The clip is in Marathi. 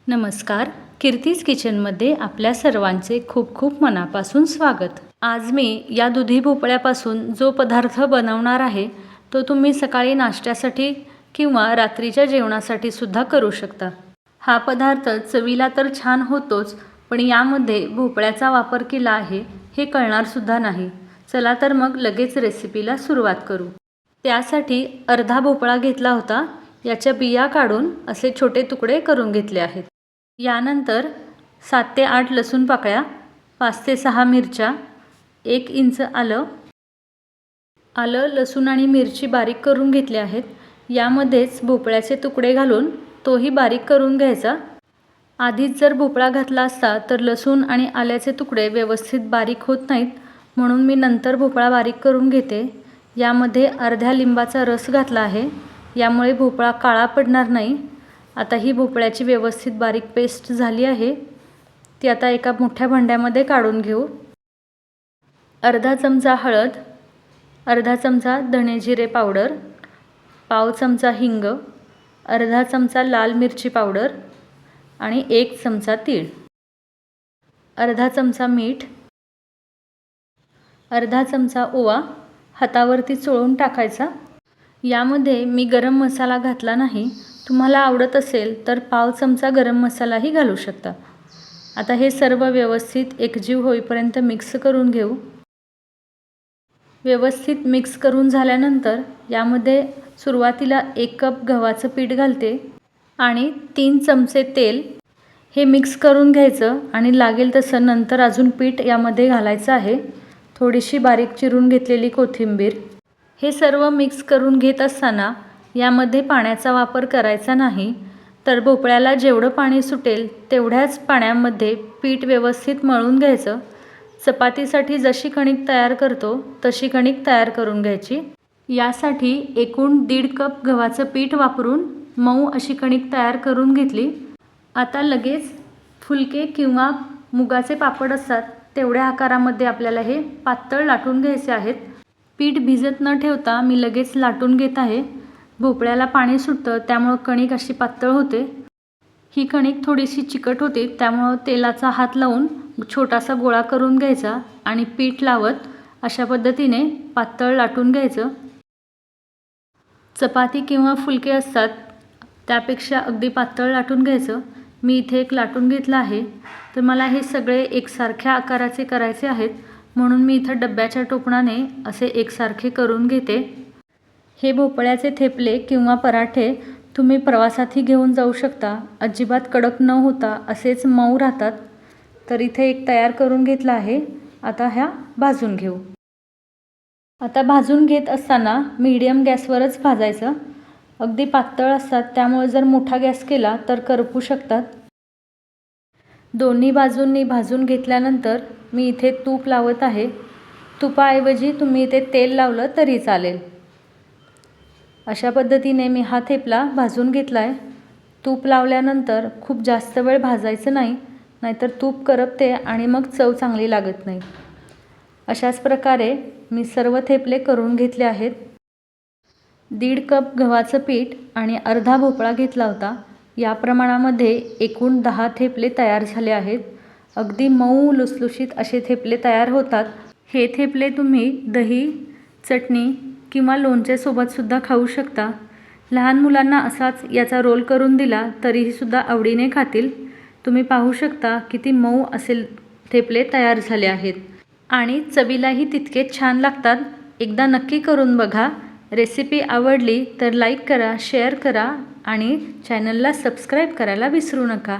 नमस्कार, कीर्तीज किचनमध्ये आपल्या सर्वांचे खूप खूप मनापासून स्वागत। आज मी या दुधी भोपळ्यापासून जो पदार्थ बनवणार आहे तो तुम्ही सकाळी नाश्त्यासाठी किंवा रात्रीच्या जेवणासाठी सुद्धा करू शकता। हा पदार्थ चवीला तर छान होतोच, पण यामध्ये भोपळ्याचा वापर केला आहे हे कळणार सुद्धा नाही। चला तर मग लगेच रेसिपीला सुरुवात करू। त्यासाठी अर्धा भोपळा घेतला होता, याच्या बिया काढून असे छोटे तुकडे करून घेतले आहेत। यानंतर 7 ते 8 लसूण पाकळ्या, 5 ते 6 मिरच्या, 1 इंच आलं, लसूण आणि मिरची बारीक करून घेतले आहेत। यामध्येच भोपळ्याचे तुकडे घालून तोही बारीक करून घ्यायचा। आधीच जर भोपळा घातला असता तर लसूण आणि आल्याचे तुकडे व्यवस्थित बारीक होत नाहीत, म्हणून मी नंतर भोपळा बारीक करून घेते। यामध्ये अर्ध्या लिंबाचा रस घातला आहे, यामुळे भोपळा काळा पडणार नाही। आता ही भोपळ्याची व्यवस्थित बारीक पेस्ट झाली आहे, ती आता एका मोठ्या भांड्यामध्ये काढून घेऊ। अर्धा चमचा हळद, अर्धा चमचा धणे जिरे पावडर, पाव चमचा हिंग, अर्धा चमचा लाल मिरची पावडर आणि 1 चमचा तीळ, अर्धा चमचा मीठ, अर्धा चमचा ओवा हातावरती चोळून टाकायचा। यामध्ये मी गरम मसाला घातला नाही, तुम्हाला आवडत असेल तर पाव चमचा गरम मसालाही घालू शकता। आता हे सर्व व्यवस्थित एकजीव होईपर्यंत मिक्स करून घेऊ। व्यवस्थित मिक्स करून झाल्यानंतर यामध्ये सुरुवातीला 1 कप गव्हाचं पीठ घालते आणि 3 चमचे तेल। हे मिक्स करून घ्यायचं आणि लागेल तसं नंतर अजून पीठ यामध्ये घालायचं आहे। थोडीशी बारीक चिरून घेतलेली कोथिंबीर। हे सर्व मिक्स करून घेत असताना यामध्ये पाण्याचा वापर करायचा नाही, तर भोपळ्याला जेवढं पाणी सुटेल तेवढ्याच पाण्यामध्ये पीठ व्यवस्थित मळून घ्यायचं। चपातीसाठी जशी कणिक तयार करतो तशी कणिक तयार करून घ्यायची। यासाठी एकूण 1.5 कप गव्हाचं पीठ वापरून मऊ अशी कणिक तयार करून घेतली। आता लगेच फुलके किंवा मुगाचे पापड असतात तेवढ्या आकारामध्ये आपल्याला हे पातळ लाटून घ्यायचे आहेत। पीठ भिजत न ठेवता मी लगेच लाटून घेत आहे। भोपळ्याला पाणी सुटतं त्यामुळे कणिक अशी पातळ होते। ही कणिक थोडीशी चिकट होते, त्यामुळे तेलाचा हात लावून छोटासा गोळा करून घ्यायचा आणि पीठ लावत अशा पद्धतीने पातळ लाटून घ्यायचं। चपाती किंवा फुलके असतात त्यापेक्षा अगदी पातळ लाटून घ्यायचं। मी इथे एक लाटून घेतला आहे, तर मला हे सगळे एकसारख्या आकाराचे करायचे आहेत, म्हणून मी इथं डब्याच्या टोपणाने असे एकसारखे करून घेते। हे भोपळ्याचे थेपले किंवा पराठे तुम्ही प्रवासातही घेऊन जाऊ शकता, अजिबात कडक न होता असेच मऊ राहतात। तर इथे एक तयार करून घेतला आहे, आता ह्या भाजून घेऊ। आता भाजून घेत असताना मीडियम गॅसवरच भाजायचं। अगदी पातळ असतात त्यामुळे जर मोठा गॅस केला तर करपू शकतात। दोन्ही बाजूंनी भाजून घेतल्यानंतर मी इथे तूप लावत आहे। तुपाऐवजी तुम्ही इथे तेल लावलं तरी चालेल। अशा पद्धतीने मी हा थेपला भाजून घेतला आहे। तूप लावल्यानंतर खूप जास्त वेळ भाजायचं नाही, नाहीतर तूप करपते आणि मग चव चांगली लागत नाही। अशाच प्रकारे मी सर्व थेपले करून घेतले आहेत। 1.5 कप गव्हाचं पीठ आणि अर्धा भोपळा घेतला होता, या प्रमाणामध्ये एकूण 10 थेपले तयार झाले आहेत। अगदी मऊ लुसलुशीत असे थेपले तयार होतात। हे थेपले तुम्ही दही, चटणी किंवा लोणच्यासोबत सुद्धा खाऊ शकता। लहान मुलांना असाच याचा रोल करून दिला तरीही सुद्धा आवडीने खातील। तुम्ही पाहू शकता किती मऊ असे थेपले तयार झाले आहेत आणि चवीलाही तितकेच छान लागतात। एकदा नक्की करून बघा। रेसिपी आवडली तर लाईक करा, शेअर करा आणि चॅनलला सबस्क्राईब करायला विसरू नका।